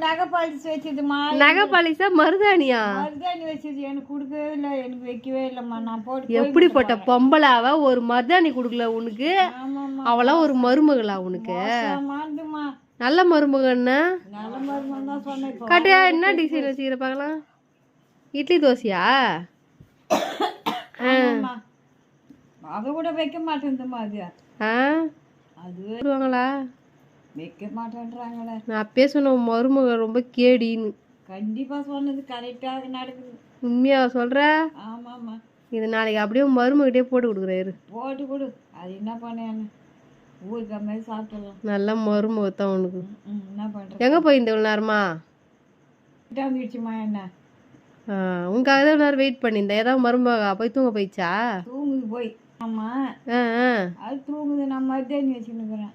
நகை பாலிஸ் வச்சதுமா. நகை பாலிஸா மருதாணியா? மருதாணி வச்சது எனக்கு கொடுக்கவே இல்லை, எனக்கு வைக்கவே இல்லைம்மா. நான் போட்டு எப்படிப்பட்ட பொம்பளாவ ஒரு மருதாணி கொடுக்கல உனக்கு? அவளா ஒரு மருமகளா உனக்கு? மாந்துமா நல்ல மருமகன்னா? நல்ல மருமகன் தான் சொன்னேன். காட்டியா என்ன டிசைன் வச்சுக்கிற பார்க்கலாம். இட்லி தோசையா? அதை கூட வைக்க மாட்டேங்குதுமா. அது அது வருவாங்களா? வைக்க மாட்டேன்றாங்களே. நான் அப்பயே சொன்ன மருமக ரொம்ப கேடின்னு. கண்டிப்பா சொன்னது கரெக்டாக நடக்குது. உண்மையா சொல்ற? ஆமாம்மா. இது நாளைக்கு அப்படியே மருமகிட்டே போட்டு கொடுக்குறாரு. போட்டு கொடு. அது என்ன பண்ணேன்னு ஊருக்கு மாதிரி சாப்பிடலாம். நல்ல மருமகத்தான் உனக்கு. என்ன பண்ற? எங்க போயிருந்த இவ்வளோ நேரமா? வந்துடுச்சுமா. என்ன உனக்காக தான் நேரம் வெயிட் பண்ணியிருந்தேன். ஏதாவது மருமக போய் தூங்க போயிடுச்சா? தூங்குது போய். ஆமா அது தூங்குது. நான் மருதாணி வச்சுன்னு இருக்கிறேன்.